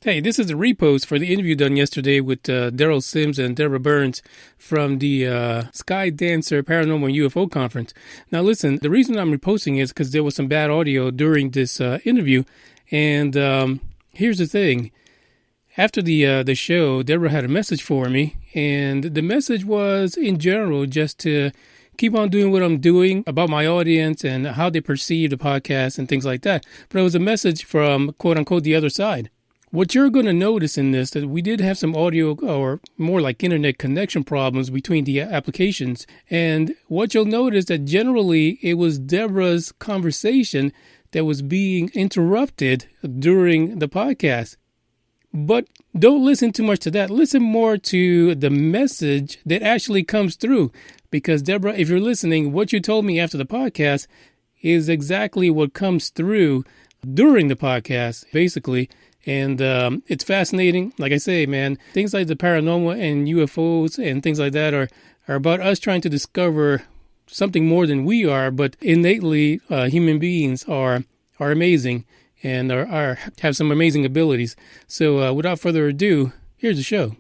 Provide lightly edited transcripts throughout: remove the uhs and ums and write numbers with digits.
Hey, this is a repost for the interview done yesterday with Derrel Sims and Deborah Burns from the Skydancer Paranormal UFO Conference. Now, listen, the reason I'm reposting is because there was some bad audio during this interview. And here's the thing. After the show, Deborah had a message for me. And the message was, in general, just to keep on doing what I'm doing about my audience and how they perceive the podcast and things like that. But it was a message from, quote unquote, the other side. What you're going to notice in this, that we did have some audio or more like internet connection problems between the applications. And what you'll notice that generally it was Deborah's conversation that was being interrupted during the podcast. But don't listen too much to that. Listen more to the message that actually comes through. Because Deborah, if you're listening, what you told me after the podcast is exactly what comes through during the podcast, basically. And it's fascinating. Like I say, man, things like the paranormal and UFOs and things like that are about us trying to discover something more than we are. But innately, human beings are amazing and have some amazing abilities. So without further ado, here's the show.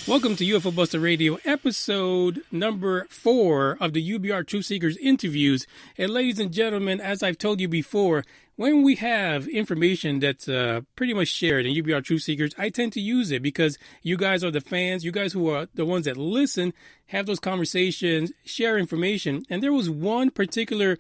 Welcome to UFO Buster Radio, episode number 4 of the UBR Truth Seekers interviews. And ladies and gentlemen, as I've told you before, when we have information that's pretty much shared in UBR Truth Seekers, I tend to use it because you guys are the fans. You guys who are the ones that listen, have those conversations, share information. And there was one particular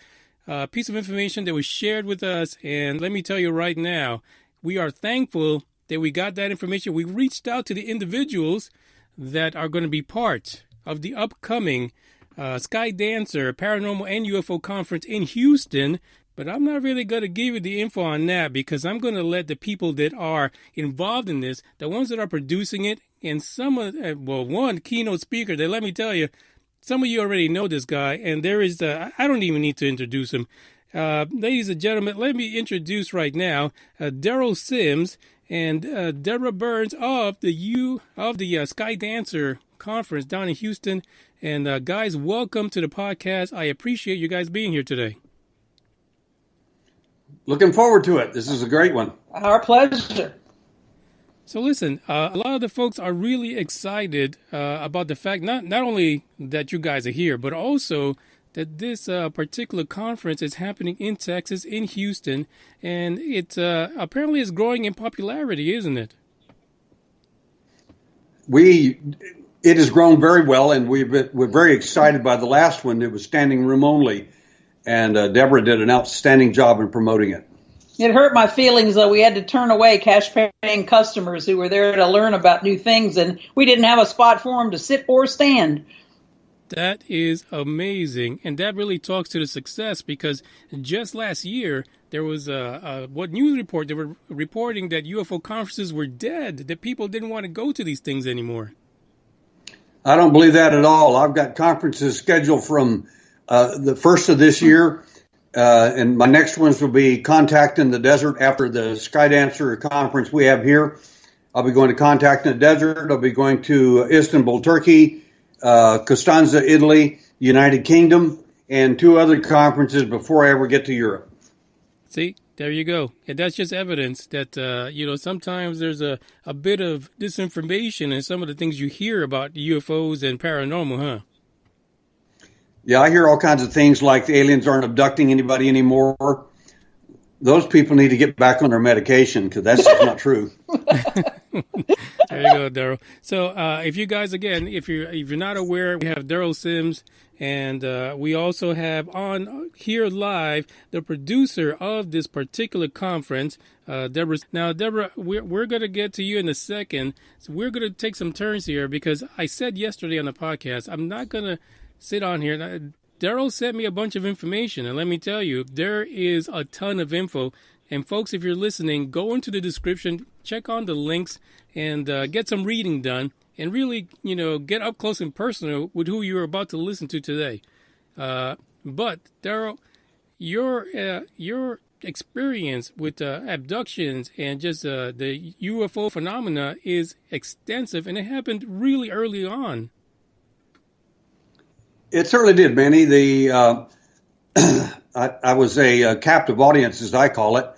piece of information that was shared with us. And let me tell you right now, we are thankful that we got that information. We reached out to the individuals that are going to be part of the upcoming Skydancer Paranormal and UFO Conference in Houston. But I'm not really going to give you the info on that because I'm going to let the people that are involved in this, the ones that are producing it, and one keynote speaker that, let me tell you, some of you already know this guy, and there is, I don't even need to introduce him. Ladies and gentlemen, let me introduce right now Derrel Sims and Deborah Burns of the Skydancer conference down in Houston. And guys, welcome to the podcast. I appreciate you guys being here today. Looking forward to it. This is a great one. Our pleasure. So listen, a lot of the folks are really excited about the fact not only that you guys are here, but also that this particular conference is happening in Texas, in Houston, and it apparently is growing in popularity, isn't it? It has grown very well, and we're very excited by the last one. It was standing room only, and Deborah did an outstanding job in promoting it. It hurt my feelings, though. We had to turn away cash-paying customers who were there to learn about new things, and we didn't have a spot for them to sit or stand. That is amazing. And that really talks to the success because just last year, there was what news report? They were reporting that UFO conferences were dead, that people didn't want to go to these things anymore. I don't believe that at all. I've got conferences scheduled from the first of this year, and my next ones will be Contact in the Desert after the Skydancer conference we have here. I'll be going to Contact in the Desert. I'll be going to Istanbul, Turkey, Costanza, Italy, United Kingdom, and 2 other conferences before I ever get to Europe. See, there you go. And that's just evidence that, sometimes there's a bit of disinformation in some of the things you hear about UFOs and paranormal, huh? Yeah, I hear all kinds of things like the aliens aren't abducting anybody anymore. Those people need to get back on their medication because that's just not true. There you go, Derrel. So if you guys, again, if you're not aware, we have Derrel Sims, and we also have on here live the producer of this particular conference, Deborah. Now, Deborah, we're going to get to you in a second. So we're going to take some turns here because I said yesterday on the podcast, I'm not going to sit on here. Derrel sent me a bunch of information, and let me tell you, there is a ton of info. And folks, if you're listening, go into the description, check on the links, and get some reading done, and really, get up close and personal with who you're about to listen to today. But Derrel, your experience with abductions and just the UFO phenomena is extensive, and it happened really early on. It certainly did, Manny. I was a captive audience, as I call it.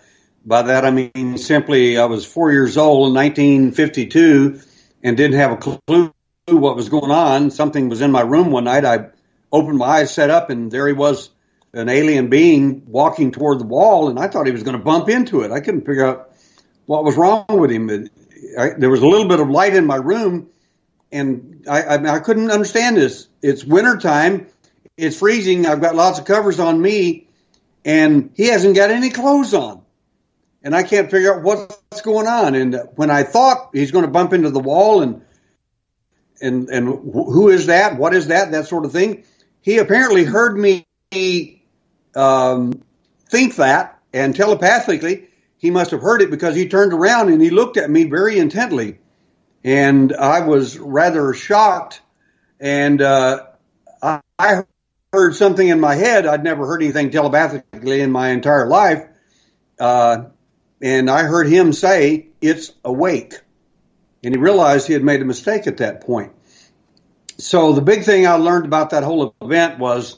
By that I mean simply I was 4 years old in 1952 and didn't have a clue what was going on. Something was in my room one night. I opened my eyes, sat up, and there he was, an alien being walking toward the wall, and I thought he was going to bump into it. I couldn't figure out what was wrong with him. There was a little bit of light in my room, and I couldn't understand this. It's wintertime. It's freezing. I've got lots of covers on me, and he hasn't got any clothes on. And I can't figure out what's going on. And when I thought he's going to bump into the wall and who is that? What is that? That sort of thing. He apparently heard me think that, and telepathically he must have heard it because he turned around and he looked at me very intently. And I was rather shocked. And I heard something in my head. I'd never heard anything telepathically in my entire life. And I heard him say, "It's awake." And he realized he had made a mistake at that point. So the big thing I learned about that whole event was,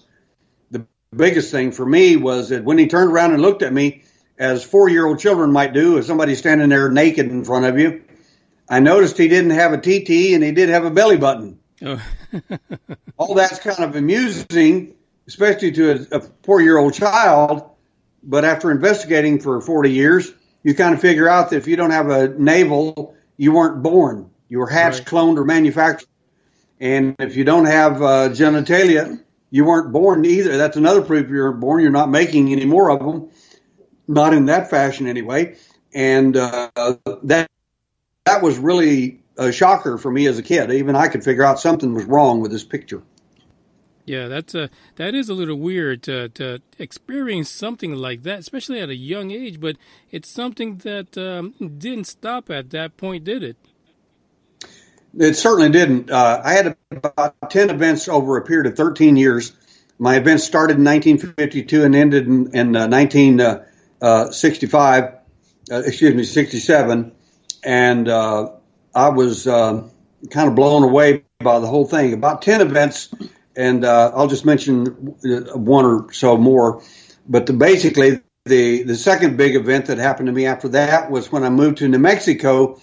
the biggest thing for me was that when he turned around and looked at me, as 4-year-old children might do, if somebody's standing there naked in front of you, I noticed he didn't have a TT and he did have a belly button. Oh. All that's kind of amusing, especially to a 4-year-old child. But after investigating for 40 years, you kind of figure out that if you don't have a navel, you weren't born. You were hatched, right, cloned, or manufactured. And if you don't have genitalia, you weren't born either. That's another proof you weren't born. You're not making any more of them, not in that fashion anyway. And that was really a shocker for me as a kid. Even I could figure out something was wrong with this picture. Yeah, that is a little weird to experience something like that, especially at a young age. But it's something that didn't stop at that point, did it? It certainly didn't. I had about 10 events over a period of 13 years. My events started in 1952 and ended in 67. And I was kind of blown away by the whole thing. About 10 events. And I'll just mention one or so more. But basically, the second big event that happened to me after that was when I moved to New Mexico.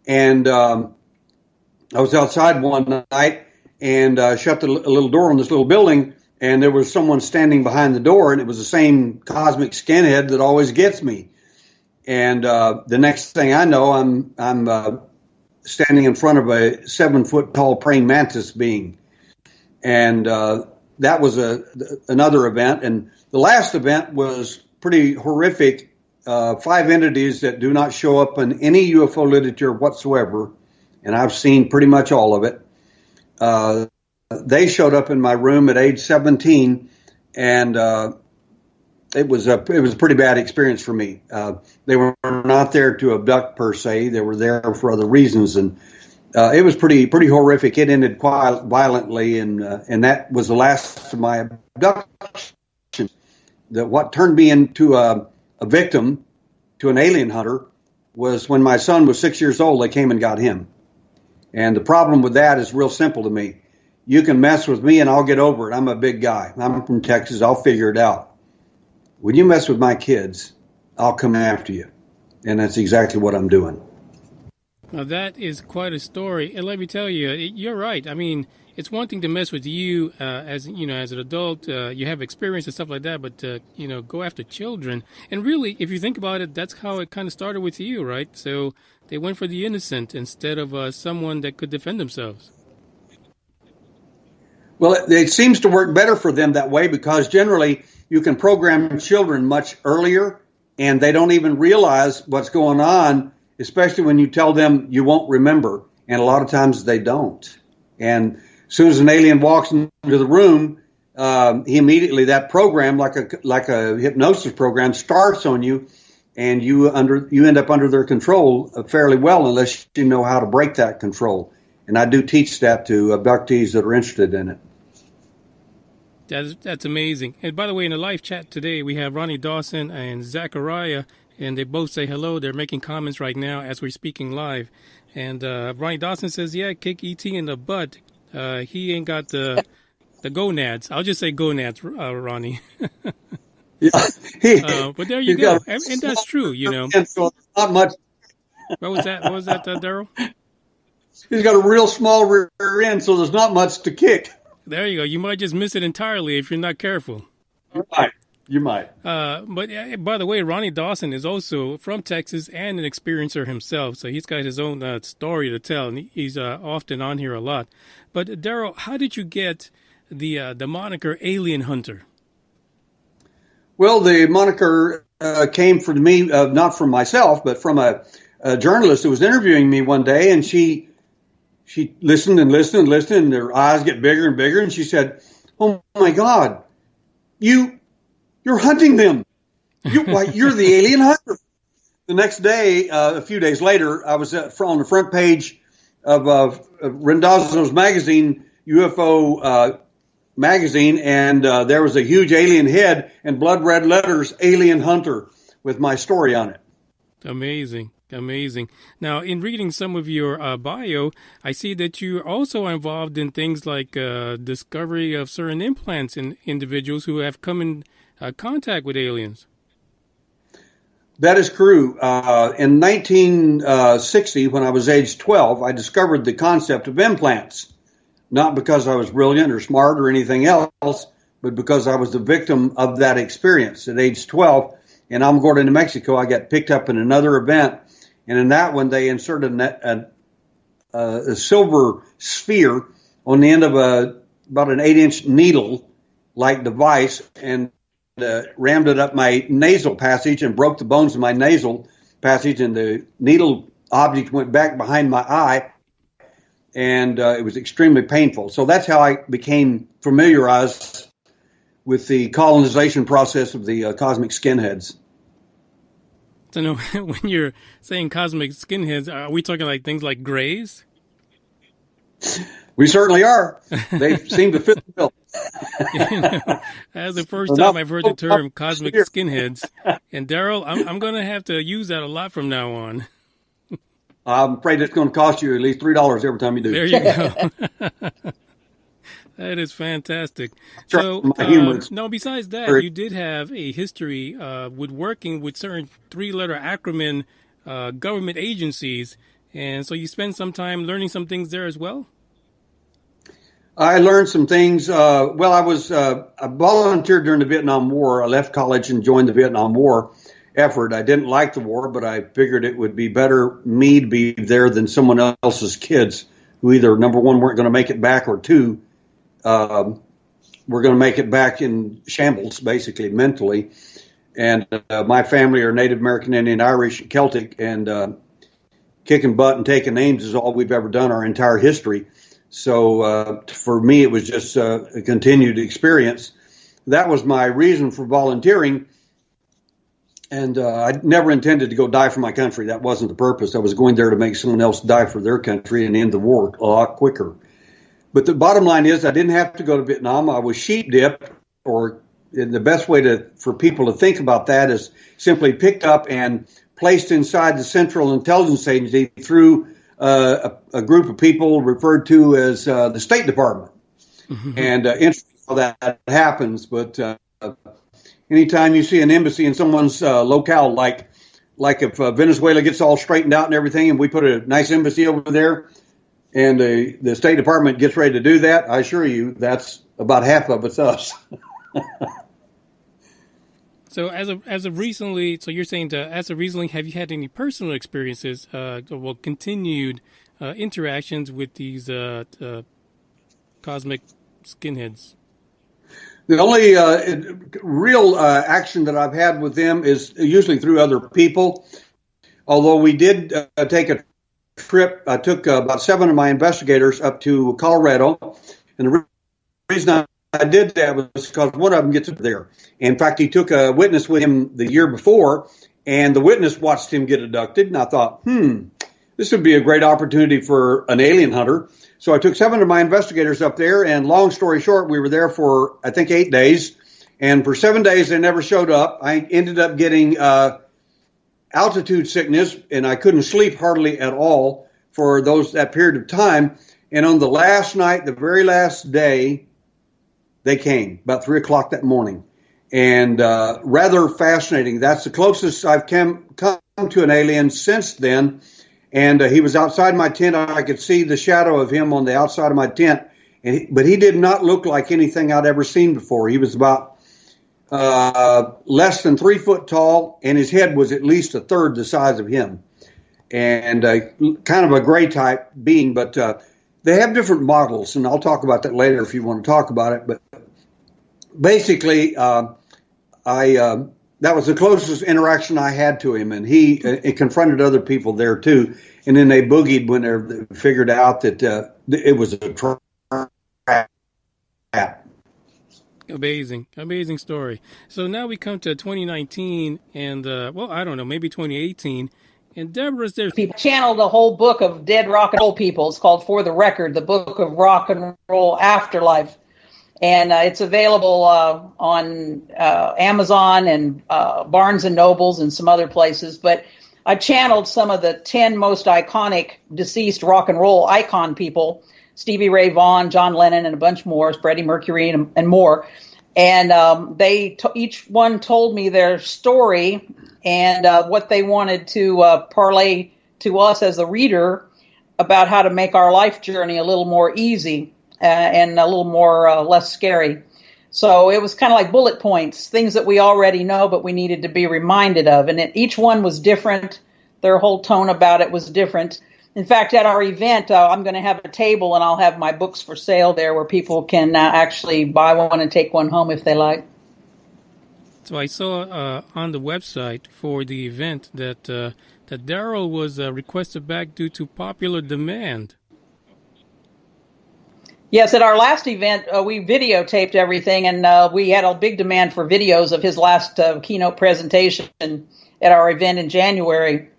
And I was outside one night and shut a little door on this little building. And there was someone standing behind the door. And it was the same cosmic skinhead that always gets me. And the next thing I know, I'm standing in front of a 7-foot tall praying mantis being. And that was another event. And the last event was pretty horrific. 5 entities that do not show up in any UFO literature whatsoever, and I've seen pretty much all of it. They showed up in my room at age 17, and it was a pretty bad experience for me. They were not there to abduct per se; they were there for other reasons, and it was pretty horrific. It ended quite violently, and that was the last of my abduction. What turned me into a victim to an alien hunter was when my son was 6 years old. They came and got him, and the problem with that is real simple to me. You can mess with me, and I'll get over it. I'm a big guy. I'm from Texas. I'll figure it out. When you mess with my kids, I'll come after you, and that's exactly what I'm doing. Now, that is quite a story. And let me tell you, you're right. I mean, it's one thing to mess with you as an adult. You have experience and stuff like that. But, go after children. And really, if you think about it, that's how it kind of started with you, right? So they went for the innocent instead of someone that could defend themselves. Well, it seems to work better for them that way because generally you can program children much earlier and they don't even realize what's going on, especially when you tell them you won't remember. And a lot of times they don't. And as soon as an alien walks into the room, he immediately, that program, like a hypnosis program, starts on you. and you end up under their control fairly well unless you know how to break that control. And I do teach that to abductees that are interested in it. That's amazing. And by the way, in the live chat today, we have Ronnie Dawson and Zachariah, and they both say hello. They're making comments right now as we're speaking live. And Ronnie Dawson says, yeah, kick E.T. in the butt. He ain't got the gonads. I'll just say gonads, Ronnie. Yeah. But there you go. And that's true, you know. So not much. What was that, Derrel? He's got a real small rear end, so there's not much to kick. There you go. You might just miss it entirely if you're not careful. You might. But by the way, Ronnie Dawson is also from Texas and an experiencer himself, so he's got his own story to tell, and he's often on here a lot. But Derrel, how did you get the moniker Alien Hunter? Well, the moniker came from me, not from myself, but from a journalist who was interviewing me one day, and she listened and listened and listened, and her eyes get bigger and bigger, and she said, "Oh my God, you're hunting them. You're the alien hunter." The next day, a few days later, I was on the front page of Rendazzo's magazine, UFO magazine, and there was a huge alien head and blood red letters, "Alien Hunter," with my story on it. Amazing. Amazing. Now, in reading some of your bio, I see that you're also involved in things like discovery of certain implants in individuals who have come in contact with aliens. That is true. In 1960, when I was age 12, I discovered the concept of implants, not because I was brilliant or smart or anything else, but because I was the victim of that experience. At age 12, in Alamogordo, New Mexico, I got picked up in another event. And in that one, they inserted a silver sphere on the end of about an 8-inch needle-like device and rammed it up my nasal passage and broke the bones of my nasal passage. And the needle object went back behind my eye, and it was extremely painful. So that's how I became familiarized with the colonization process of the cosmic skinheads. So, no, when you're saying cosmic skinheads, are we talking like things like grays? We certainly are. They seem to fit the bill. That's the first time I've heard the term cosmic skinheads. And Derrel, I'm going to have to use that a lot from now on. I'm afraid it's going to cost you at least $3 every time you do. There you go. That is fantastic. So, no, besides that, you did have a history with working with certain 3-letter acronym government agencies. And so you spent some time learning some things there as well? I learned some things. I volunteered during the Vietnam War. I left college and joined the Vietnam War effort. I didn't like the war, but I figured it would be better me to be there than someone else's kids who either, number one, weren't going to make it back, or two, we're going to make it back in shambles, basically, mentally. And my family are Native American Indian, Irish, Celtic, and kicking butt and taking names is all we've ever done our entire history. So for me, it was just a continued experience. That was my reason for volunteering. And I never intended to go die for my country. That wasn't the purpose. I was going there to make someone else die for their country and end the war a lot quicker. But the bottom line is I didn't have to go to Vietnam. I was sheep dipped, or the best way for people to think about that is simply picked up and placed inside the Central Intelligence Agency through a group of people referred to as the State Department. Mm-hmm. And interesting how that happens. But anytime you see an embassy in someone's locale, like if Venezuela gets all straightened out and everything, and we put a nice embassy over there, and the State Department gets ready to do that, I assure you that's about half of it's us. So as of recently, so you're saying as of recently, have you had any personal experiences, continued interactions with these cosmic skinheads? The only real action that I've had with them is usually through other people, although we did take a trip. I took about 7 of my investigators up to Colorado, and the reason I did that was because one of them gets there. In fact, he took a witness with him the year before, and the witness watched him get abducted. And I thought, this would be a great opportunity for an alien hunter. So I took 7 of my investigators up there, and long story short, we were there for, I think, 8 days. And for 7 days, they never showed up. I ended up getting altitude sickness, and I couldn't sleep hardly at all for that period of time. And on the last night, the very last day, they came about 3 o'clock that morning. And rather fascinating. That's the closest I've come to an alien since then. And he was outside my tent. I could see the shadow of him on the outside of my tent. But he did not look like anything I'd ever seen before. He was about less than 3 foot tall, and his head was at least a third the size of him. And kind of a gray type being. But they have different models, and I'll talk about that later if you want to talk about it. But basically, that was the closest interaction I had to him, and he confronted other people there too. And then they boogied when they figured out that it was a trap. Amazing story. So now we come to 2019, and I don't know, maybe 2018. And Deborah's there. People channeled a whole book of dead rock and roll people. It's called For the Record, the Book of Rock and Roll Afterlife. And it's available on Amazon and Barnes and Nobles and some other places. But I channeled some of the 10 most iconic deceased rock and roll icon people, Stevie Ray Vaughan, John Lennon, and a bunch more, Freddie Mercury and more. And each one told me their story and what they wanted to parlay to us as the reader about how to make our life journey a little more easy. And a little more less scary. So it was kind of like bullet points, things that we already know, but we needed to be reminded of. And each one was different. Their whole tone about it was different. In fact, at our event, I'm going to have a table, and I'll have my books for sale there where people can actually buy one and take one home if they like. So I saw on the website for the event that Derrel was requested back due to popular demand. Yes, at our last event, we videotaped everything, and we had a big demand for videos of his last keynote presentation at our event in January.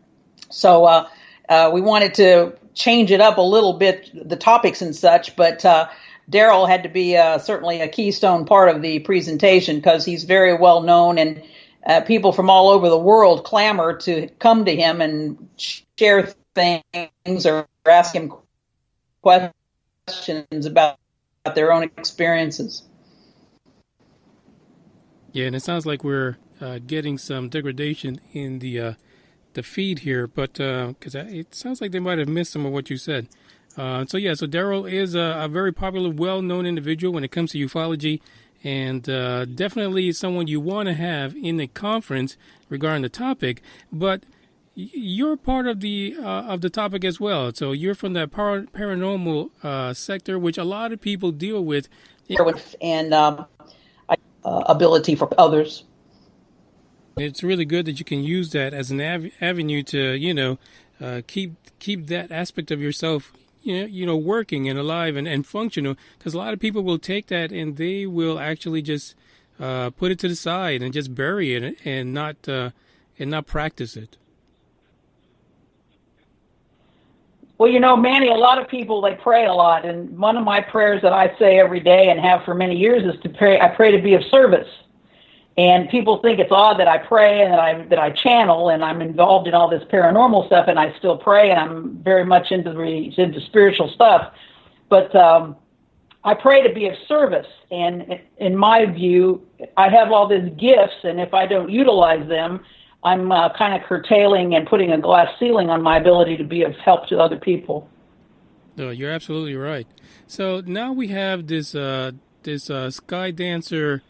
So we wanted to change it up a little bit, the topics and such, but Derrel had to be certainly a keystone part of the presentation because he's very well known, and people from all over the world clamor to come to him and share things or ask him questions about their own experiences. Yeah, and it sounds like we're getting some degradation in the feed here, but because it sounds like they might have missed some of what you said. So Derrel is a very popular, well-known individual when it comes to ufology, and definitely someone you want to have in a conference regarding the topic. But you're part of the topic as well. So you're from the paranormal sector, which a lot of people deal with, and ability for others. It's really good that you can use that as an avenue to keep that aspect of yourself working and alive and functional. Because a lot of people will take that and they will actually just put it to the side and just bury it and not practice it. Well, Manny, a lot of people, they pray a lot. And one of my prayers that I say every day and have for many years is to pray. I pray to be of service. And people think it's odd that I pray and that I channel and I'm involved in all this paranormal stuff and I still pray and I'm very much into spiritual stuff. But I pray to be of service. And in my view, I have all these gifts, and if I don't utilize them, I'm kind of curtailing and putting a glass ceiling on my ability to be of help to other people. No, you're absolutely right. So now we have this Skydancer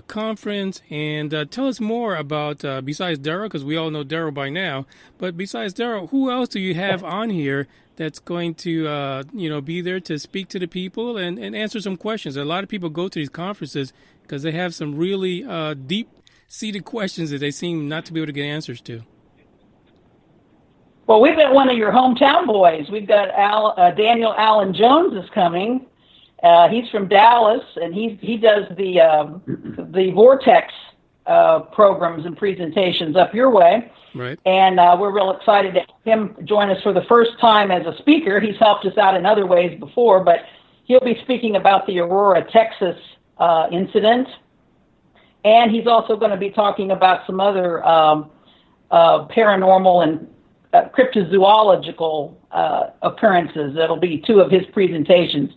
conference, and tell us more about, besides Derrel, because we all know Derrel by now, but besides Derrel, who else do you have on here that's going to, be there to speak to the people and answer some questions? A lot of people go to these conferences because they have some really deep-seated questions that they seem not to be able to get answers to. Well, we've got one of your hometown boys. We've got Daniel Allen Jones is coming. He's from Dallas, and he does the vortex programs and presentations up your way. Right. And we're real excited to have him join us for the first time as a speaker. He's helped us out in other ways before, but he'll be speaking about the Aurora, Texas incident. And he's also going to be talking about some other paranormal and cryptozoological occurrences. That'll be two of his presentations.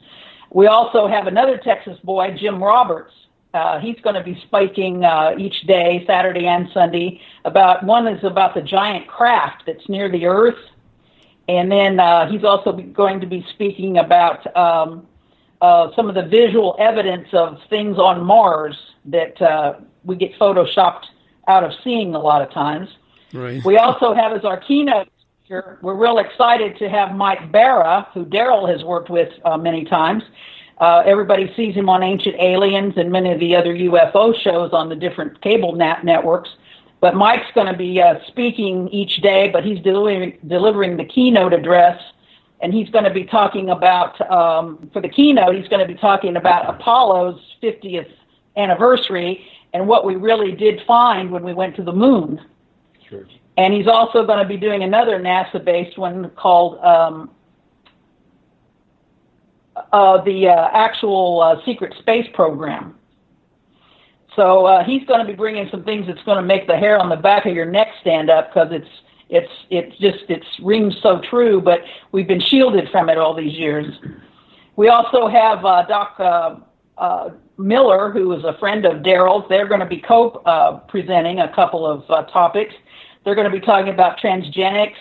We also have another Texas boy, Jim Roberts. He's going to be speaking each day, Saturday and Sunday. One is about the giant craft that's near the Earth, and then he's also going to be speaking about some of the visual evidence of things on Mars that we get photoshopped out of seeing a lot of times. Right. We also have as our keynote speaker, we're real excited to have Mike Bara, who Derrel has worked with many times. Everybody sees him on Ancient Aliens and many of the other UFO shows on the different cable networks. But Mike's going to be speaking each day, but he's delivering the keynote address. And he's going to be talking about, for the keynote, he's going to be talking about Apollo's 50th anniversary and what we really did find when we went to the moon. Sure. And he's also going to be doing another NASA-based one called the actual secret space program. So he's going to be bringing some things that's going to make the hair on the back of your neck stand up, because it rings so true, but we've been shielded from it all these years. We also have Doc Miller, who is a friend of Derrel's. They're going to be presenting a couple of topics. They're going to be talking about transgenics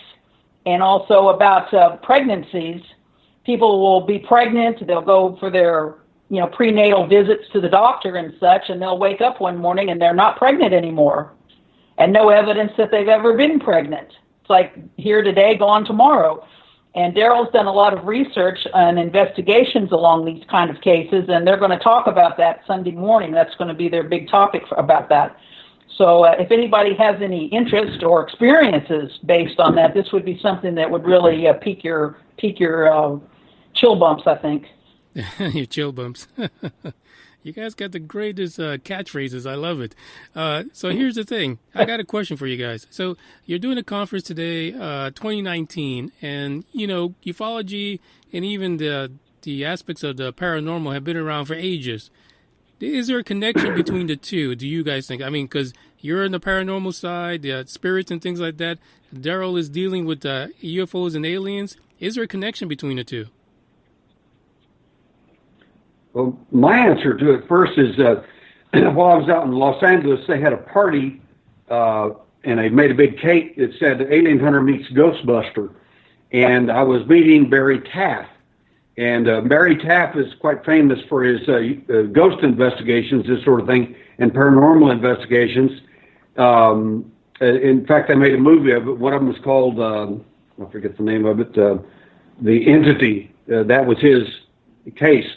and also about pregnancies. People will be pregnant. They'll go for their, prenatal visits to the doctor and such, and they'll wake up one morning and they're not pregnant anymore, and no evidence that they've ever been pregnant. It's like here today, gone tomorrow. And Derrel's done a lot of research and investigations along these kind of cases, and they're going to talk about that Sunday morning. That's going to be their big topic about that. So if anybody has any interest or experiences based on that, this would be something that would really pique your chill bumps, I think. Your chill bumps. You guys got the greatest catchphrases. I love it. So here's the thing. I got a question for you guys. So you're doing a conference today, 2019, and, ufology and even the aspects of the paranormal have been around for ages. Is there a connection between the two, do you guys think? I mean, because you're in the paranormal side, the spirits and things like that. Derrel is dealing with UFOs and aliens. Is there a connection between the two? Well, my answer to it first is while I was out in Los Angeles, they had a party and they made a big cake that said Alien Hunter meets Ghostbuster. And I was meeting Barry Taff. And Barry Taff is quite famous for his ghost investigations, this sort of thing, and paranormal investigations. In fact, I made a movie of it. One of them was called, I forget the name of it, The Entity. That was his case.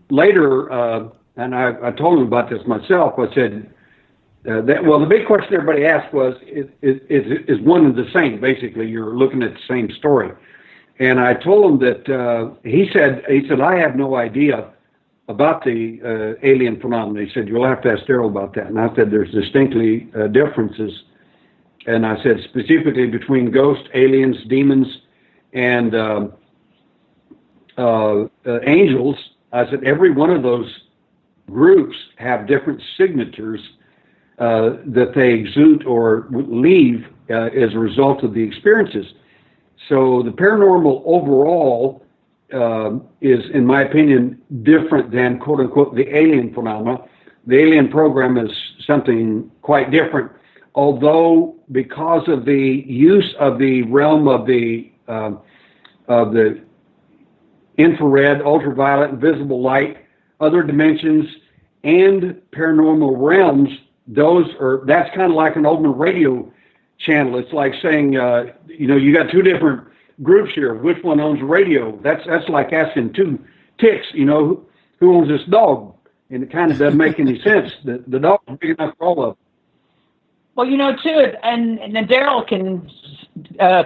Later, and I told him about this myself, I said, the big question everybody asked was, is one and the same? Basically, you're looking at the same story. And I told him that he said, I have no idea about the alien phenomenon. He said, you'll have to ask Derrel about that. And I said, there's distinctly differences. And I said, specifically between ghosts, aliens, demons, and angels. I said, every one of those groups have different signatures that they exude or leave as a result of the experiences. So the paranormal overall is, in my opinion, different than, quote unquote, the alien phenomena. The alien program is something quite different, although because of the use of the realm of the infrared, ultraviolet, and visible light, other dimensions, and paranormal realms, that's kind of like an open radio channel. It's like saying, you got two different groups here. Which one owns the radio? That's like asking two ticks, who owns this dog? And it kind of doesn't make any sense. The dog is big enough for all of them. Well, too, and Derrel can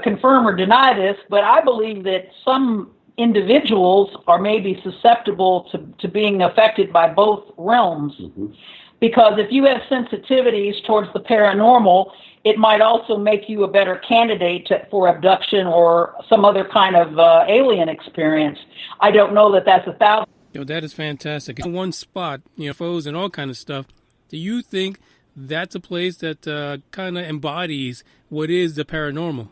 confirm or deny this, but I believe that some individuals are maybe susceptible to being affected by both realms. Mm-hmm. Because if you have sensitivities towards the paranormal, it might also make you a better candidate for abduction or some other kind of alien experience. I don't know that that's 1,000. That is fantastic. In one spot, UFOs and all kind of stuff. Do you think that's a place that kind of embodies what is the paranormal?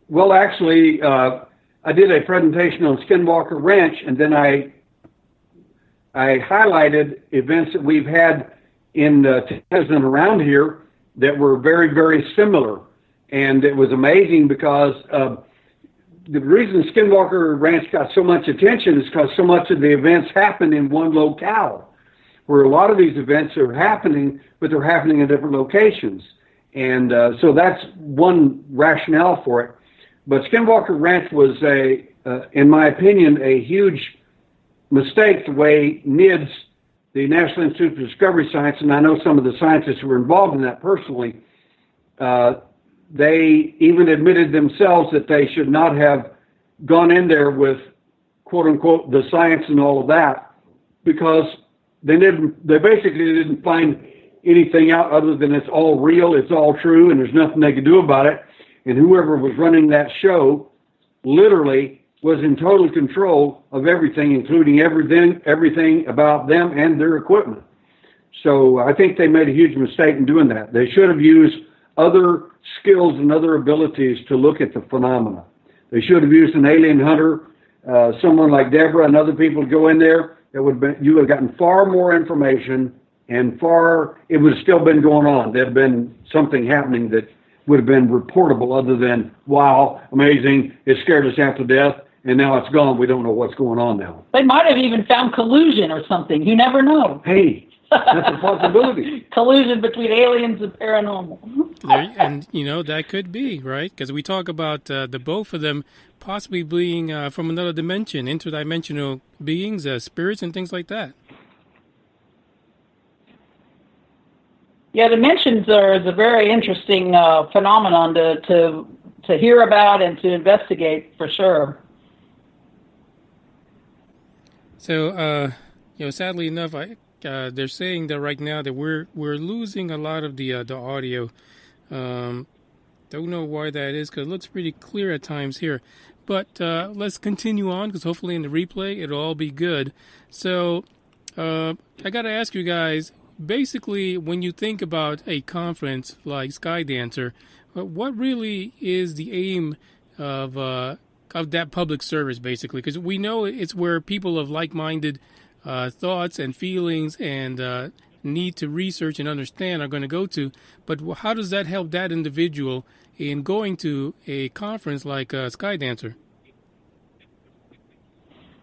Well, actually, I did a presentation on Skinwalker Ranch, and then I highlighted events that we've had in Texas and around here that were very, very similar. And it was amazing because the reason Skinwalker Ranch got so much attention is because so much of the events happen in one locale, where a lot of these events are happening, but they're happening in different locations. And so that's one rationale for it. But Skinwalker Ranch was, in my opinion, a huge mistake the way NIDS, the National Institute for Discovery Science, and I know some of the scientists who were involved in that personally, they even admitted themselves that they should not have gone in there with, quote unquote, the science and all of that, because they basically didn't find anything out other than it's all real, it's all true, and there's nothing they could do about it. And whoever was running that show literally was in total control of everything, including everything about them and their equipment. So I think they made a huge mistake in doing that. They should have used other skills and other abilities to look at the phenomena. They should have used an alien hunter, someone like Deborah and other people to go in there. You would have gotten far more information, and it would have still been going on. There'd been something happening that would have been reportable other than, wow, amazing, it scared us half to death, and now it's gone. We don't know what's going on now. They might have even found collusion or something. You never know. Hey, that's a possibility. Collusion between aliens and paranormal. And, that could be, right? Because we talk about the both of them possibly being from another dimension, interdimensional beings, spirits, and things like that. Yeah, dimensions is a very interesting phenomenon to hear about and to investigate for sure. So, sadly enough, they're saying that right now that we're losing a lot of the audio. Don't know why that is, because it looks pretty clear at times here. But let's continue on, because hopefully in the replay it'll all be good. So I got to ask you guys. Basically, when you think about a conference like Skydancer, what really is the aim of that public service, basically? Because we know it's where people of like-minded thoughts and feelings and need to research and understand are going to go to. But how does that help that individual in going to a conference like Skydancer?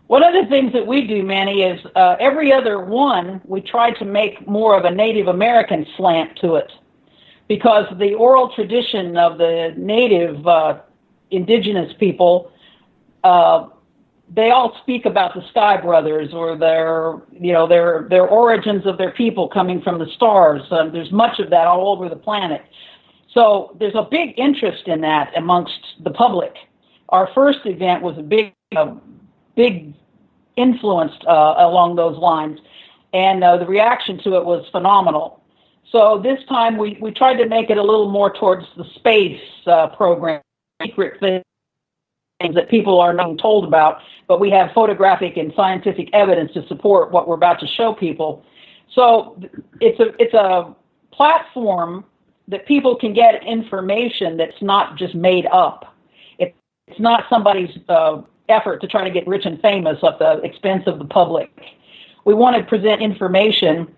One of the things that we do, Manny, is every other one, we try to make more of a Native American slant to it, because the oral tradition of the Native indigenous people, they all speak about the Sky Brothers or their origins of their people coming from the stars. There's much of that all over the planet. So there's a big interest in that amongst the public. Our first event was a big influenced along those lines, and the reaction to it was phenomenal. So this time we tried to make it a little more towards the space program, secret things that people are not told about, but we have photographic and scientific evidence to support what we're about to show people. So it's a platform that people can get information that's not just made up. It's not somebody's effort to try to get rich and famous at the expense of the public. We want to present information,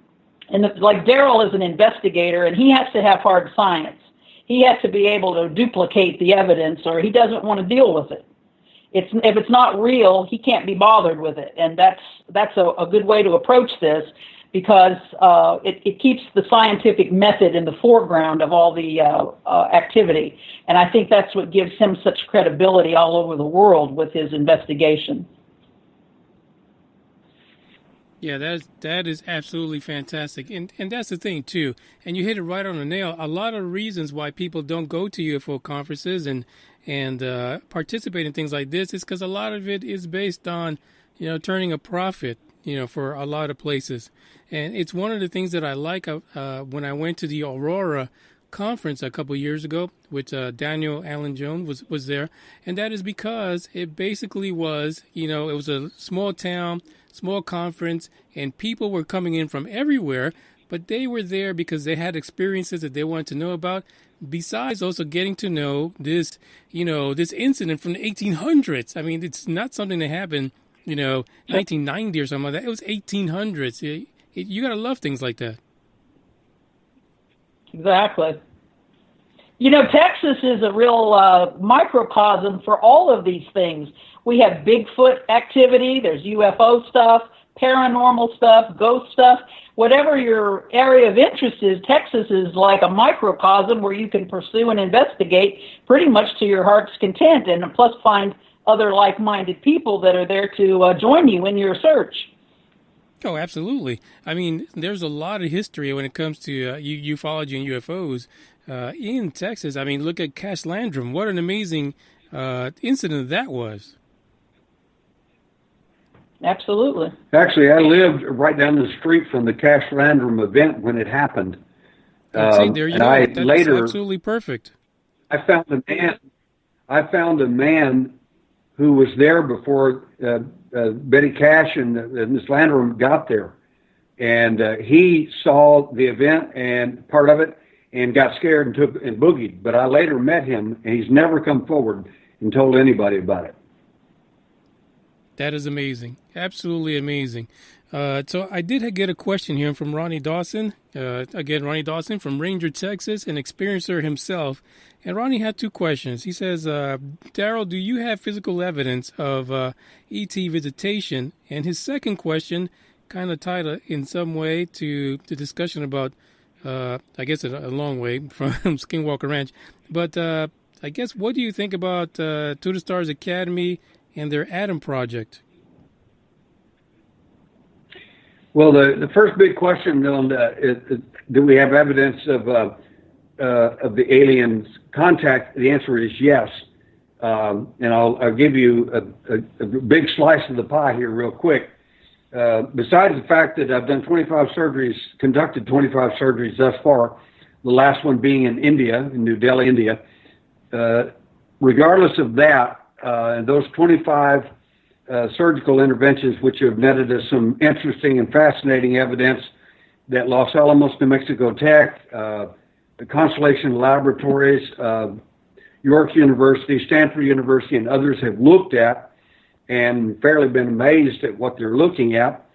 and like Derrel is an investigator, and he has to have hard science. He has to be able to duplicate the evidence, or he doesn't want to deal with it. If it's not real, he can't be bothered with it, and that's a good way to approach this, because it keeps the scientific method in the foreground of all the activity. And I think that's what gives him such credibility all over the world with his investigation. Yeah, that is absolutely fantastic. And that's the thing, too. And you hit it right on the nail. A lot of reasons why people don't go to UFO conferences and participate in things like this is because a lot of it is based on turning a profit, for a lot of places. And it's one of the things that I like when I went to the R.H.A conference a couple years ago with Daniel Allen Jones was there. And that is because it basically was, it was a small town, small conference, and people were coming in from everywhere, but they were there because they had experiences that they wanted to know about, besides also getting to know this, this incident from the 1800s. I mean, it's not something that happened, 1990 or something like that. It was 1800s. You got to love things like that. Exactly. Texas is a real microcosm for all of these things. We have Bigfoot activity, there's UFO stuff, paranormal stuff, ghost stuff. Whatever your area of interest is, Texas is like a microcosm where you can pursue and investigate pretty much to your heart's content, and plus find other like-minded people that are there to join you in your search. Oh, absolutely. I mean, there's a lot of history when it comes to ufology and UFOs in Texas. I mean, look at Cash Landrum. What an amazing incident that was. Absolutely. Actually, I lived right down the street from the Cash Landrum event when it happened. See, there you go. That's absolutely perfect. I found a man who was there before Betty Cash and Miss Landrum got there, and he saw the event and part of it, and got scared and boogied. But I later met him, and he's never come forward and told anybody about it. That is amazing, absolutely amazing. So I did get a question here from Ronnie Dawson. Again, Ronnie Dawson from Ranger, Texas, an experiencer himself. And Ronnie had two questions. He says, Derrel, do you have physical evidence of ET visitation? And his second question kind of tied in some way to the discussion about, I guess a long way from Skinwalker Ranch. But I guess, what do you think about To the Stars Academy and their Adam project? Well, the first big question on is, do we have evidence of the aliens' contact? The answer is yes. And I'll give you a big slice of the pie here real quick. Besides the fact that I've done 25 surgeries, conducted 25 surgeries thus far, the last one being in India, in New Delhi, India, regardless of that, those 25 surgical interventions, which have netted us some interesting and fascinating evidence that Los Alamos, New Mexico Tech, the Constellation Laboratories, York University, Stanford University, and others have looked at and fairly been amazed at what they're looking at.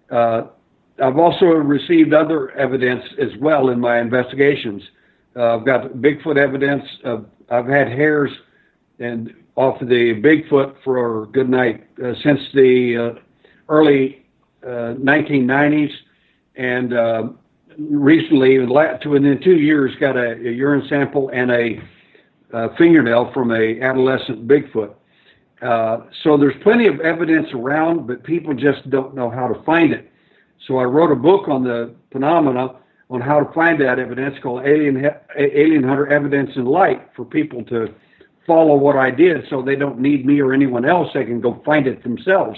I've also received other evidence as well in my investigations. I've got Bigfoot evidence. I've had hairs and off of the Bigfoot for a good night since the early 1990s, and recently, within 2 years, got a urine sample and a fingernail from a adolescent Bigfoot. So there's plenty of evidence around, but people just don't know how to find it. So I wrote a book on the phenomena on how to find that evidence called Alien Hunter Evidence in Light, for people to follow what I did so they don't need me or anyone else. They can go find it themselves.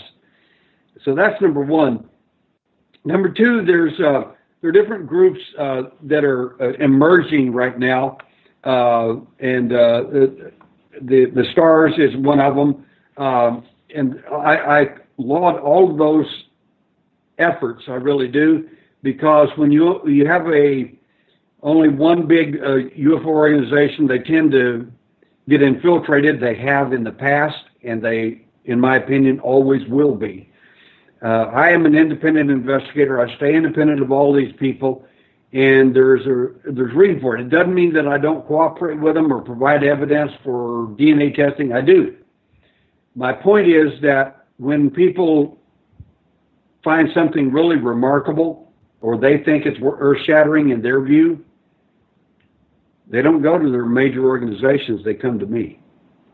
So that's number one. Number two, there are different groups that are emerging right now, and the Stars is one of them. And I laud all of those efforts, I really do, because when you have only one big UFO organization, they tend to get infiltrated. They have in the past, and they, in my opinion, always will be. I am an independent investigator. I stay independent of all these people, and there's reason for it. It doesn't mean that I don't cooperate with them or provide evidence for DNA testing. I do. My point is that when people find something really remarkable, or they think it's earth-shattering in their view, they don't go to their major organizations. They come to me.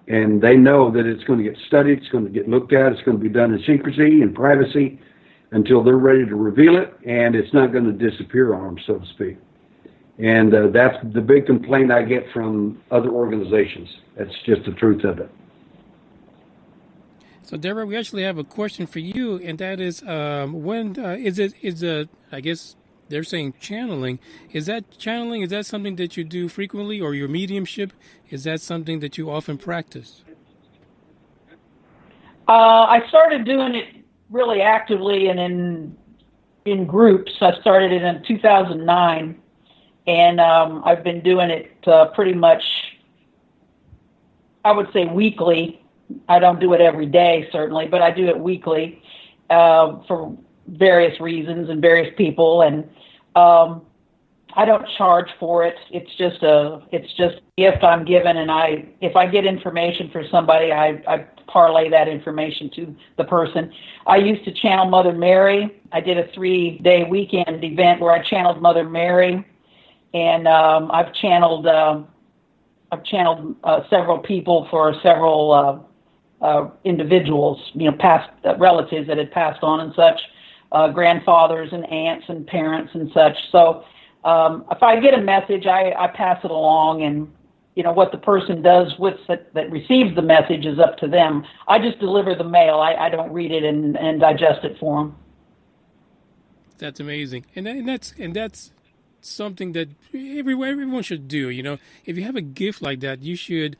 And they know that it's going to get studied, it's going to get looked at, it's going to be done in secrecy and privacy until they're ready to reveal it, and it's not going to disappear on them, so to speak. And that's the big complaint I get from other organizations. That's just the truth of it. So, Deborah, we actually have a question for you, and that is, when I guess they're saying channeling. Is that channeling? Is that something that you do frequently, or your mediumship? Is that something that you often practice? I started doing it really actively and in groups. I started it in 2009, and I've been doing it pretty much, I would say, weekly. I don't do it every day, certainly, but I do it weekly for various reasons and various people. And I don't charge for it. It's just a gift I'm given, and if I get information for somebody, I parlay that information to the person. I used to channel Mother Mary. I did a 3-day weekend event where I channeled Mother Mary, and I've channeled several people for several individuals, past relatives that had passed on and such, grandfathers and aunts and parents and such. So if I get a message, I pass it along, and what the person does with it that receives the message is up to them. I just deliver the mail. I don't read it and digest it for them. That's amazing, and that's something that everyone should do. If you have a gift like that, you should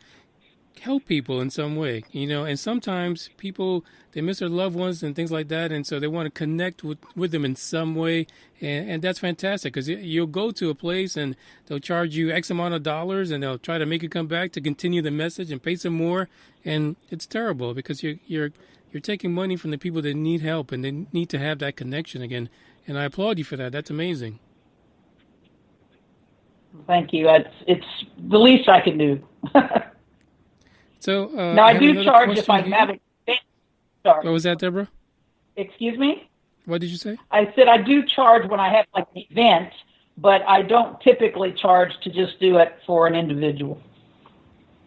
help people in some way, and sometimes people, they miss their loved ones and things like that, and so they want to connect with them in some way, and that's fantastic, because you'll go to a place and they'll charge you X amount of dollars, and they'll try to make you come back to continue the message and pay some more, and it's terrible, because you're taking money from the people that need help, and they need to have that connection again, and I applaud you for that. That's amazing. Thank you. It's the least I can do. So now I do charge if I'm having. What was that, Deborah? Excuse me? What did you say? I said I do charge when I have like an event, but I don't typically charge to just do it for an individual.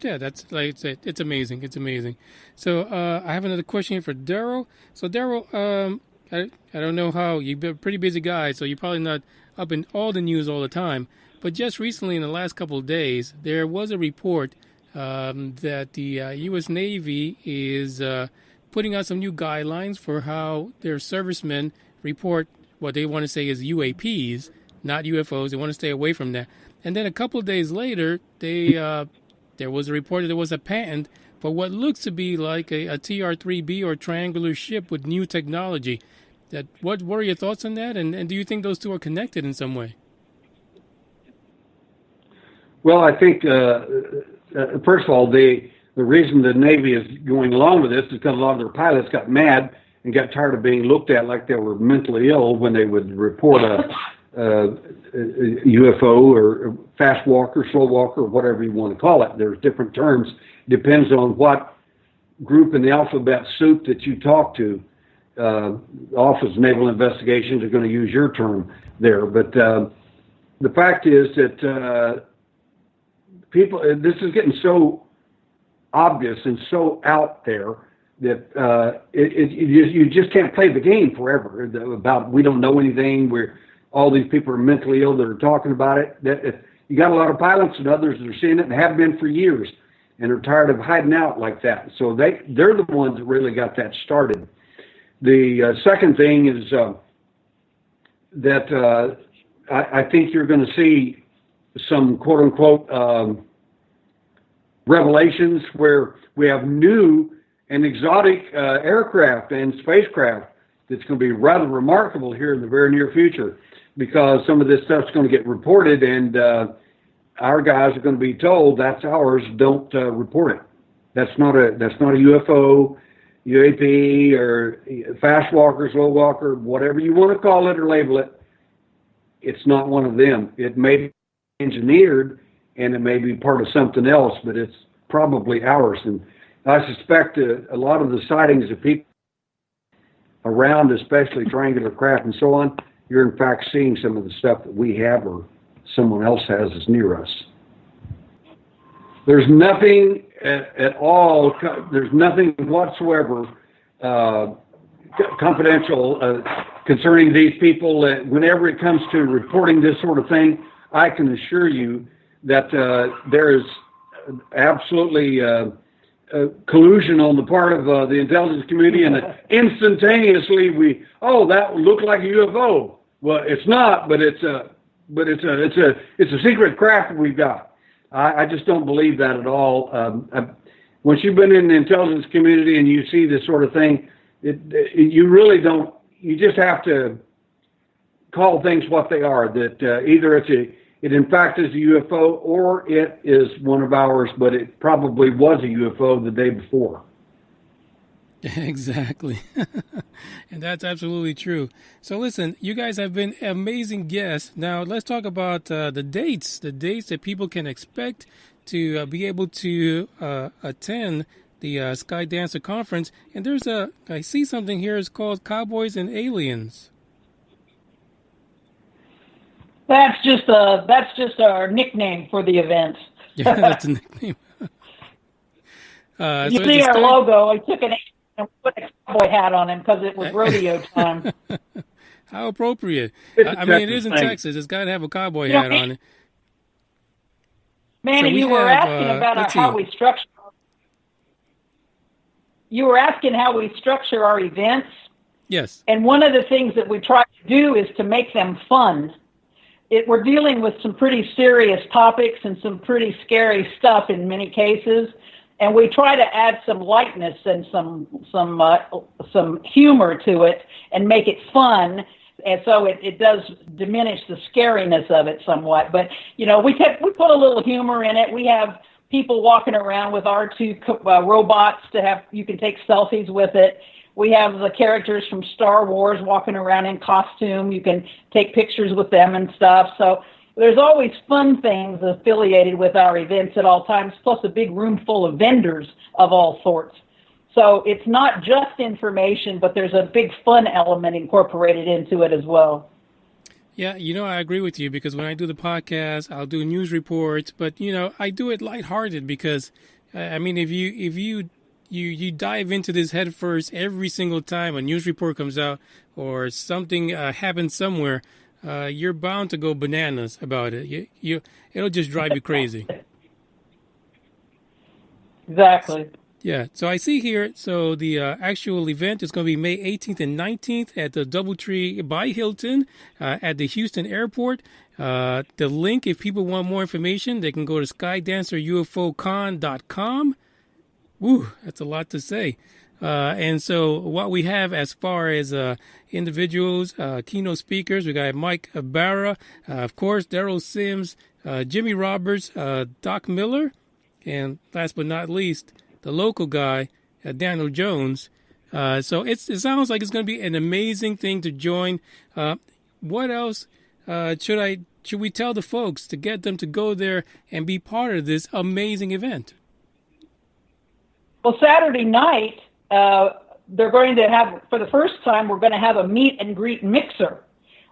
Yeah, that's like I said, it's amazing. It's amazing. So I have another question here for Derrel. So Derrel, I don't know how, you're a pretty busy guy, so you're probably not up in all the news all the time. But just recently, in the last couple of days, there was a report that the U.S. Navy is putting out some new guidelines for how their servicemen report what they want to say is UAPs, not UFOs. They want to stay away from that. And then a couple of days later, there was a report that there was a patent for what looks to be like a TR-3B or triangular ship with new technology. What are your thoughts on that? And do you think those two are connected in some way? Well, I think, first of all, the reason the Navy is going along with this is because a lot of their pilots got mad and got tired of being looked at like they were mentally ill when they would report a UFO or fast walker, slow walker, whatever you want to call it. There's different terms. Depends on what group in the alphabet soup that you talk to. Office of Naval Investigations are going to use your term there. But the fact is that people, this is getting so obvious and so out there that you just can't play the game forever about we don't know anything, where all these people are mentally ill that are talking about it. You got a lot of pilots and others that are seeing it and have been for years and are tired of hiding out like that. So they're the ones that really got that started. The second thing is that I think you're going to see some quote-unquote revelations where we have new and exotic aircraft and spacecraft that's going to be rather remarkable here in the very near future, because some of this stuff's going to get reported, and our guys are going to be told that's ours, don't report it. That's not a UFO, UAP, or fast walker, slow walker, whatever you want to call it or label it. It's not one of them. It may be engineered and it may be part of something else, but it's probably ours. And I suspect a lot of the sightings of people around, especially triangular craft and so on, you're in fact seeing some of the stuff that we have or someone else has is near us. There's nothing at all, there's nothing whatsoever confidential concerning these people. Whenever it comes to reporting this sort of thing, I can assure you that there is absolutely collusion on the part of the intelligence community, and instantaneously that looked like a UFO. Well, it's not, but it's a secret craft we've got. I just don't believe that at all. Once you've been in the intelligence community and you see this sort of thing, you really don't. You just have to call things what they are. That either it in fact is a UFO, or it is one of ours, but it probably was a UFO the day before. Exactly. And that's absolutely true. So listen, you guys have been amazing guests. Now let's talk about the dates that people can expect to be able to attend the Skydancer conference. And I see something here. It's called Cowboys and Aliens. That's just our nickname for the event. Yeah, that's a nickname. You see our logo. I took an and put a cowboy hat on him because it was rodeo time. How appropriate. I mean, it is in Texas. It's got to have a cowboy hat on it. Manny, you were asking about how we structure. You were asking how we structure our events. Yes. And one of the things that we try to do is to make them fun. We're dealing with some pretty serious topics and some pretty scary stuff in many cases. And we try to add some lightness and some humor to it and make it fun, and so it does diminish the scariness of it somewhat. But we put a little humor in it. We have people walking around with R2 robots you can take selfies with it. We have the characters from Star Wars walking around in costume. You can take pictures with them and stuff. So there's always fun things affiliated with our events at all times, plus a big room full of vendors of all sorts. So it's not just information, but there's a big fun element incorporated into it as well. Yeah, I agree with you, because when I do the podcast, I'll do news reports, but I do it lighthearted because, I mean, if you dive into this head first every single time a news report comes out or something happens somewhere, you're bound to go bananas about it. It'll just drive you crazy. Exactly. Yeah. So I see here. So the actual event is going to be May 18th and 19th at the DoubleTree by Hilton at the Houston airport. The link, if people want more information, they can go to skydancerufocon.com. Woo, that's a lot to say. And so what we have as far as individuals, keynote speakers, we got Mike Bara, of course, Derrel Sims, Jimmy Roberts, Doc Miller, and last but not least, the local guy, Daniel Jones. So it sounds like it's going to be an amazing thing to join. What else should we tell the folks to get them to go there and be part of this amazing event? Well, Saturday night, they're going to have, for the first time, we're going to have a meet and greet mixer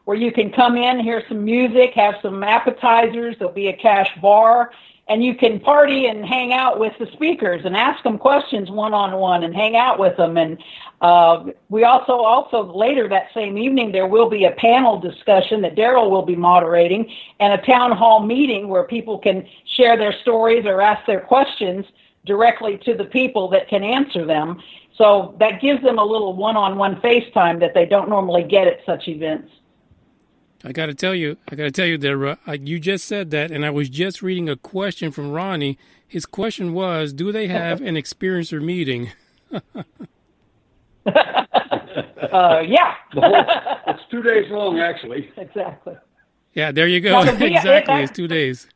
where you can come in, hear some music, have some appetizers. There'll be a cash bar, and you can party and hang out with the speakers and ask them questions one-on-one and hang out with them. And we also later that same evening, there will be a panel discussion that Derrel will be moderating and a town hall meeting where people can share their stories or ask their questions directly to the people that can answer them. So that gives them a little one-on-one FaceTime that they don't normally get at such events. I got to tell you, Deborah, you just said that, and I was just reading a question from Ronnie. His question was, do they have an experiencer meeting? Yeah. It's 2 days long, actually. Exactly. Yeah, there you go. Exactly, it's 2 days.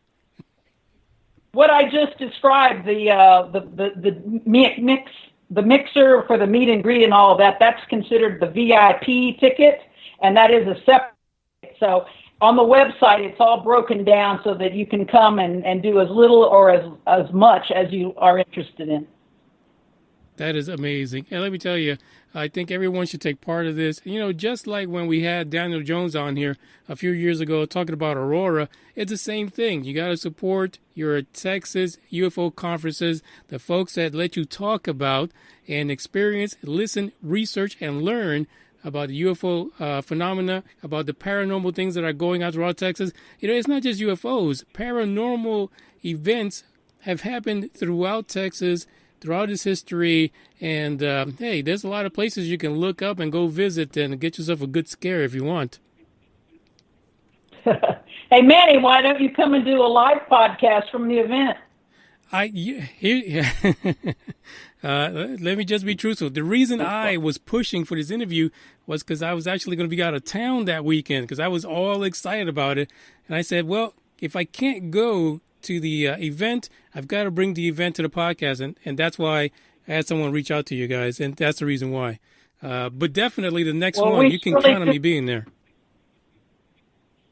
What I just described, the mixer for the meet and greet and all of that, that's considered the VIP ticket, and that is a separate. So on the website, it's all broken down so that you can come and do as little or as much as you are interested in. That is amazing. And let me tell you, I think everyone should take part of this. Just like when we had Daniel Jones on here a few years ago talking about Aurora, it's the same thing. You got to support your Texas UFO conferences, the folks that let you talk about and experience, listen, research, and learn about the UFO phenomena, about the paranormal things that are going on throughout Texas. It's not just UFOs. Paranormal events have happened throughout Texas throughout his history. And, hey, there's a lot of places you can look up and go visit and get yourself a good scare if you want. Hey, Manny, why don't you come and do a live podcast from the event? Let me just be truthful. The reason I was pushing for this interview was because I was actually going to be out of town that weekend because I was all excited about it. And I said, well, if I can't go to the event, I've got to bring the event to the podcast. And that's why I had someone reach out to you guys. And that's the reason why. But definitely the next one, you can count on me being there.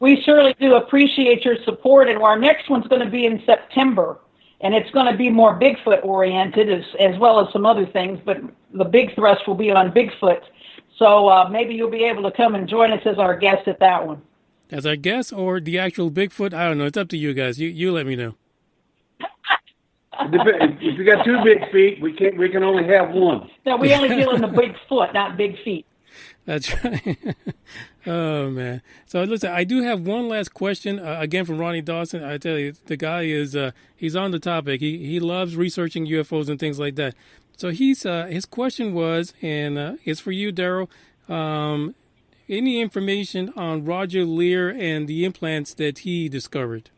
We surely do appreciate your support, and our next one's going to be in September, and it's going to be more Bigfoot oriented as well as some other things, but the big thrust will be on Bigfoot. So maybe you'll be able to come and join us as our guest at that one. As our guest or the actual Bigfoot? I don't know. It's up to you guys. You let me know. If you got 2 big feet, we can only have one. No, we only deal in the big foot, not big feet. That's right. Oh, man. So, listen, I do have one last question, again, from Ronnie Dawson. I tell you, the guy is, he's on the topic. He loves researching UFOs and things like that. So, his question was, and it's for you, Derrel, any information on Roger Lear and the implants that he discovered?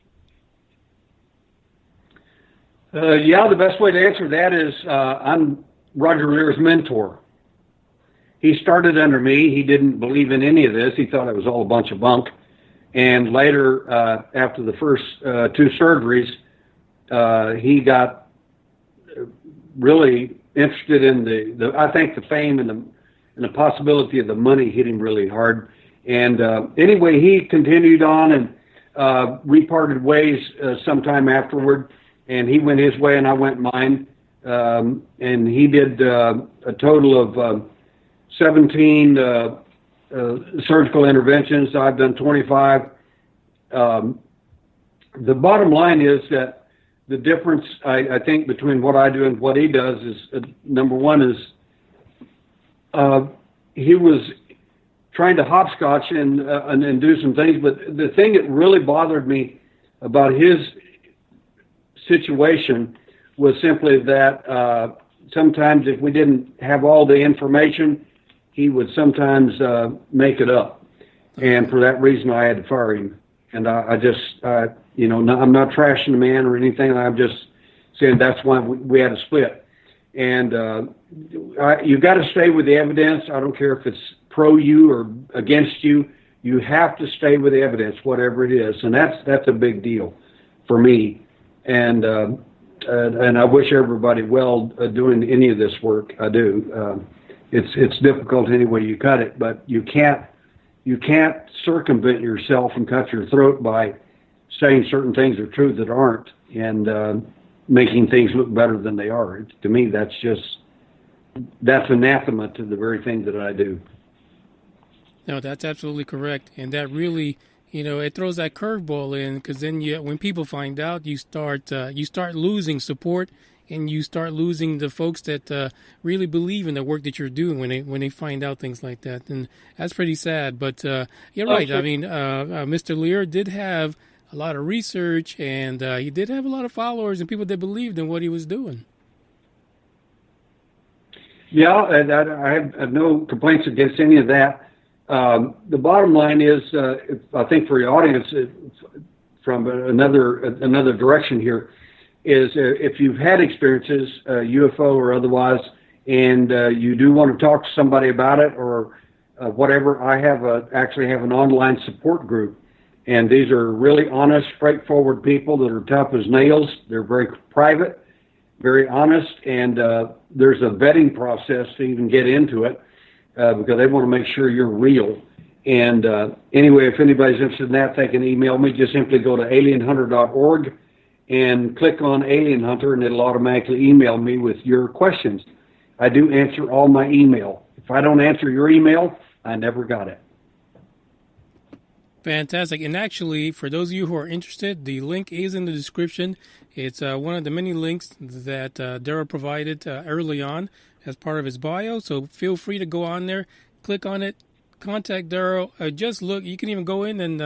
The best way to answer that is I'm Roger Lear's mentor. He started under me. He didn't believe in any of this. He thought it was all a bunch of bunk. And later, after the first 2 surgeries, he got really interested in the I think the fame and the possibility of the money hit him really hard. And anyway, he continued on, and we parted ways sometime afterward. And he went his way and I went mine. And he did a total of 17 surgical interventions. I've done 25. The bottom line is that the difference, I think, between what I do and what he does is, number one is he was trying to hopscotch and do some things, but the thing that really bothered me about his situation was simply that sometimes if we didn't have all the information, he would sometimes make it up. And for that reason, I had to fire him. And I'm not trashing the man or anything. I'm just saying that's why we had a split. And you've got to stay with the evidence. I don't care if it's pro you or against you. You have to stay with the evidence, whatever it is. And that's a big deal for me. And I wish everybody well doing any of this work. I do. It's difficult any way you cut it, but you can't circumvent yourself and cut your throat by saying certain things are true that aren't, and making things look better than they are. To me, that's anathema to the very thing that I do. No, that's absolutely correct, and that really, it throws that curveball in, because then when people find out, you start losing support. And you start losing the folks that really believe in the work that you're doing when they find out things like that, and that's pretty sad. But you're right. Sure. I mean, Mr. Lear did have a lot of research, and he did have a lot of followers and people that believed in what he was doing. Yeah, and I have no complaints against any of that. The bottom line is, I think for your audience, from another direction here, is if you've had experiences, UFO or otherwise, and you do want to talk to somebody about it or whatever, I actually have an online support group. And these are really honest, straightforward people that are tough as nails. They're very private, very honest, and there's a vetting process to even get into it because they want to make sure you're real. And anyway, if anybody's interested in that, they can email me. Just simply go to alienhunter.org. and click on Alien Hunter, and it'll automatically email me with your questions. I do answer all my email. If I don't answer your email, I never got it. Fantastic. And actually, for those of you who are interested, the link is in the description. It's one of the many links that Derrel provided early on as part of his bio. So feel free to go on there, click on it, contact Derrel. Just look. You can even go in and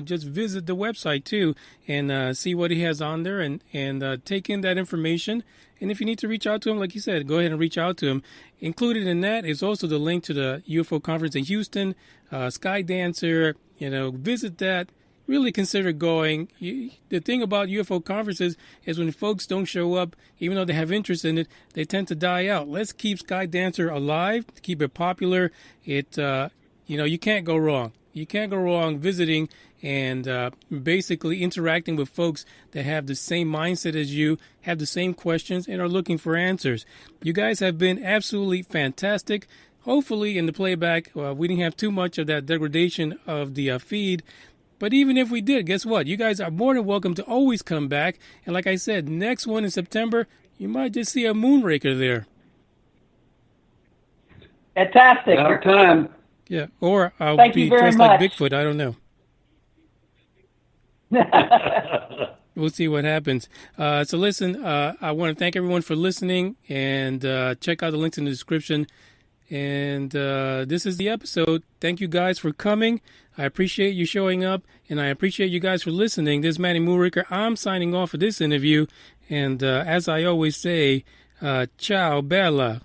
just visit the website too and see what he has on there and take in that information. And if you need to reach out to him, like you said, go ahead and reach out to him. Included in that is also the link to the UFO conference in Houston, Skydancer. Visit that. Really consider going. The thing about UFO conferences is when folks don't show up, even though they have interest in it, they tend to die out. Let's keep Skydancer alive, keep it popular. You can't go wrong. You can't go wrong visiting and basically interacting with folks that have the same mindset as you, have the same questions, and are looking for answers. You guys have been absolutely fantastic. Hopefully, in the playback, we didn't have too much of that degradation of the feed. But even if we did, guess what? You guys are more than welcome to always come back. And like I said, next one in September, you might just see a moonraker there. Fantastic. Our time. Yeah, or I'll Thank be you very dressed much. like Bigfoot. I don't know. We'll see what happens. So listen, I want to thank everyone for listening, and check out the links in the description. And this is the episode. Thank you guys for coming. I appreciate you showing up, and I appreciate you guys for listening. This is Manny Moonraker. I'm signing off for this interview. And as I always say, ciao, Bella.